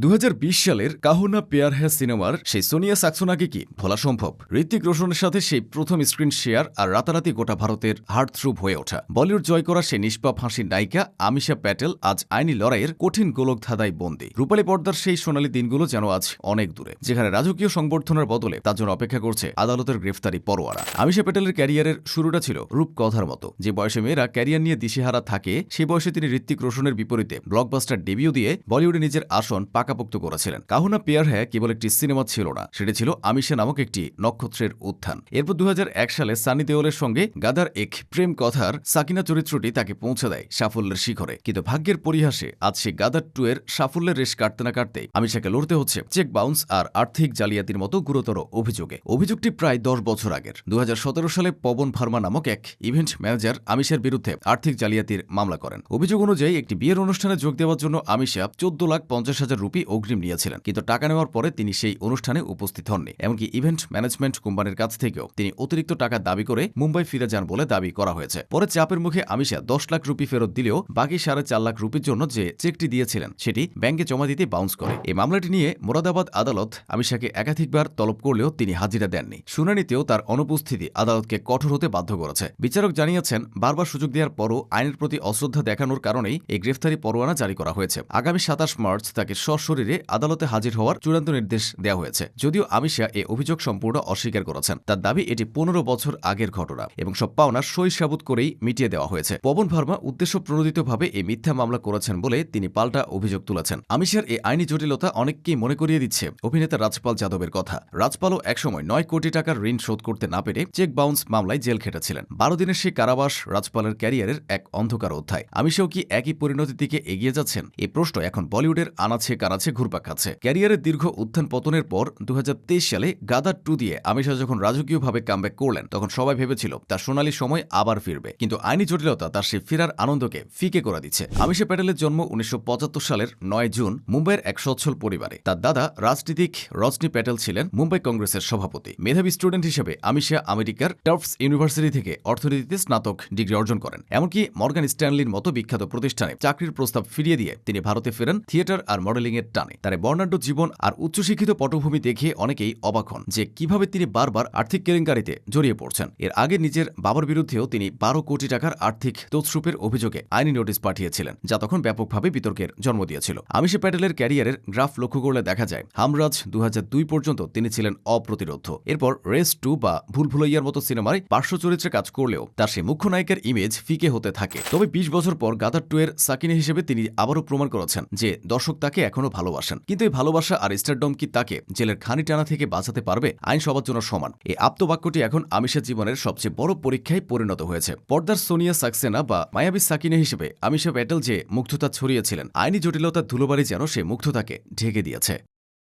2020 সালের কাহো না প্যার হ্যায় সিনেমার সেই সোনিয়া সাক্সেনাকে কি ভোলা সম্ভব? ঋত্বিক রোশনের সাথে সেই প্রথম স্ক্রিন শেয়ার আর রাতারাতি গোটা ভারতের হার্টথ্রোব হয়ে ওঠা বলিউড জয় করা সেই নিষ্পাপ হাসির নায়িকা আমিশা প্যাটেল আজ আইনি লড়াইয়ের কঠিন গোলকধাঁধায় বন্দী। রূপালী পর্দার সেই সোনালী দিনগুলো যেন আজ অনেক দূরে, যেখানে রাজকীয় সংবর্ধনার বদলে তার জন্য অপেক্ষা করছে আদালতের গ্রেফতারি পরোয়ানা। আমিশা প্যাটেলের ক্যারিয়ারের শুরুটা ছিল রূপকথার মতো। যে বয়সে মেয়েরা ক্যারিয়ার নিয়ে দিশেহারা থাকে, সেই বয়সে তিনি ঋত্বিক রোশনের বিপরীতে ব্লকবাস্টার ডেবিউ দিয়ে বলিউডে নিজের আসন পাকাপোক্ত করেছিলেন। কাহো না প্যার হ্যায় কেবল একটি সিনেমা ছিল না, সেটি ছিল আমিশা নামক একটি নক্ষত্রের উত্থান। এরপর 2001 সালে সানি দেওলের সঙ্গে গাদার এক প্রেম কথার সাকিনা চরিত্রটি তাকে পৌঁছে দেয় সাফল্যের শিখরে। কিন্তু ভাগ্যের পরিহাসে আজ সে গাদার 2 এর সাফল্যের রেশ কাটতে না কাটতে আমিশাকে লড়তে হচ্ছে চেক বাউন্স আর আর্থিক জালিয়াতির মতো গুরুতর অভিযোগে। অভিযোগটি প্রায় 10 বছর আগের। 2017 সালে পবন ভার্মা নামক এক ইভেন্ট ম্যানেজার আমিশার বিরুদ্ধে আর্থিক জালিয়াতির মামলা করেন। অভিযোগ অনুযায়ী একটি বিয়ের অনুষ্ঠানে যোগ দেওয়ার জন্য আমিশা 14,50,000 রুপি অগ্রিম নিয়েছিলেন, কিন্তু টাকা নেওয়ার পরে তিনি সেই অনুষ্ঠানে উপস্থিত হননি। এমনকি ইভেন্ট ম্যানেজমেন্ট কোম্পানির কাছ থেকেও তিনি অতিরিক্ত টাকা দাবি করে মুম্বাই ফিরে যান বলে দাবি করা হয়েছে। পরে চাপের মুখে আমিশা 10 লাখ রুপি ফেরত দিলেও বাকি 4.5 লাখ রুপির জন্য যে চেকটি দিয়েছিলেন সেটি ব্যাংকে জমা দিতে বাউন্স করে। এই মামলাটি নিয়ে মোরাদাবাদ আদালত আমিশাকে একাধিকবার তলব করলেও তিনি হাজিরা দেননি। শুনানিতেও তার অনুপস্থিতি আদালতকে কঠোর হতে বাধ্য করেছে। বিচারক জানিয়েছেন, বারবার সুযোগ দেওয়ার পরও আইনের প্রতি অশ্রদ্ধা দেখানোর কারণেই এই গ্রেফতারি পরোয়ানা জারি করা হয়েছে। আগামী 27 মার্চ তাকে সশরীরে আদালতে হাজির হওয়ার চূড়ান্ত নির্দেশ দেওয়া হয়েছে। যদিও আমিশা এ অভিযোগ সম্পূর্ণ অস্বীকার করেছেন। তার দাবি এটি 15 বছর আগের ঘটনা এবং সব পাওনা সই সাবুত করেই মিটিয়ে দেওয়া হয়েছে। পবন ভার্মা উদ্দেশ্য প্রণোদিতভাবে এই মিথ্যা মামলা করেছেন বলে তিনি পাল্টা অভিযোগ তুলেছেন। আমিশার এই আইনি জটিলতা অনেককেই মনে করিয়ে দিচ্ছে অভিনেতা রাজপাল যাদবের কথা। রাজপালও একসময় 9 কোটি টাকার ঋণ শোধ করতে না পেরে চেক বাউন্স মামলায় জেল খেটেছিলেন। 12 দিনের সেই কারাবাস রাজপালের ক্যারিয়ারের এক অন্ধকার অধ্যায়। আমিশাও কি একই পরিণতির দিকে এগিয়ে যাচ্ছেন? এই প্রশ্ন এখন বলিউডের আনাচে কানাচে ঘুরপাক খাচ্ছে। ক্যারিয়ারের দীর্ঘ উত্থান পতনের পর 2023 সালে গাদার 2 দিয়ে আমিশা যখন রাজকীয়ভাবে কামব্যাক করলেন, তখন সবাই ভেবেছিল তার সোনালী সময় আবার ফিরবে। কিন্তু আইনি জটিলতা তার সেই ফেরার আনন্দকে ফিকে করে দিচ্ছে। আমিশা প্যাটেলের জন্ম 1975 সালের 9 জুন মুম্বাইয়ের এক সচ্ছল পরিবারে। তার দাদা রাজনীতিক রজনী প্যাটেল ছিলেন মুম্বাই কংগ্রেসের সভাপতি। মেধাবী স্টুডেন্ট হিসেবে আমিশা আমেরিকার টাফটস ইউনিভার্সিটি থেকে অর্থনীতিতে স্নাতক ডিগ্রি অর্জন করেন। এমনকি মর্গান স্ট্যানলির মতো বিখ্যাত প্রতিষ্ঠানে চাকরির প্রস্তাব ফিরিয়ে দিয়ে তিনি ভারতে ফেরেন থিয়েটার আর মডেলিং এর টানে। তার বর্ণাঢ্য জীবন আর উচ্চশিক্ষিত পটভূমি দেখে অনেকেই অবাক হন যে কিভাবে তিনি বারবার আর্থিক কেলেঙ্কারিতে জড়িয়ে পড়ছেন। এর আগে নিজের বাবার বিরুদ্ধেও তিনি 12 কোটি টাকার আর্থিক তছরূপের অভিযোগে আইনি নোটিশ পাঠিয়েছিলেন, যা তখন ব্যাপকভাবে বিতর্কের জন্ম দিয়েছিল। আমিশা প্যাটেলের ক্যারিয়ারের গ্রাফ লক্ষ্য করলে দেখা যায়, হামরাজ 2002 পর্যন্ত তিনি ছিলেন অপ্রতিরোধ্য। এরপর রেস 2 বা ভুলভুলাইয়ার মতো সিনেমায় পার্শ্ব চরিত্রে কাজ করলেও তার সেই মুখ্য নায়িকার ইমেজ ফিকে হতে থাকে। তবে 20 বছর পর গাদার 2 এর সাকিনা হিসেবে তিনি আবারও প্রমাণ করেছেন যে দর্শক তাকে এখনো ভালোবাসেন। কিন্তু এই ভালোবাসা আর স্টারডম কি তাকে জেলের খানি টানা থেকে বাঁচাতে পারবে? আইন সবার জন্য সমান, এই আপ্তবাক্যটি এখন আমিশা জীবনের সবচেয়ে বড় পরীক্ষায় পরিণত হয়েছে। পর্দার সোনিয়া সাক্সেনা বা মায়াবী সাকিনা হিসেবে আমিশা প্যাটেল যে মুগ্ধতা ছড়িয়েছিলেন, আইনি জটিলতার ধুলোবাড়ি যেন সে মুগ্ধতাকে ঢেকে দিয়েছে।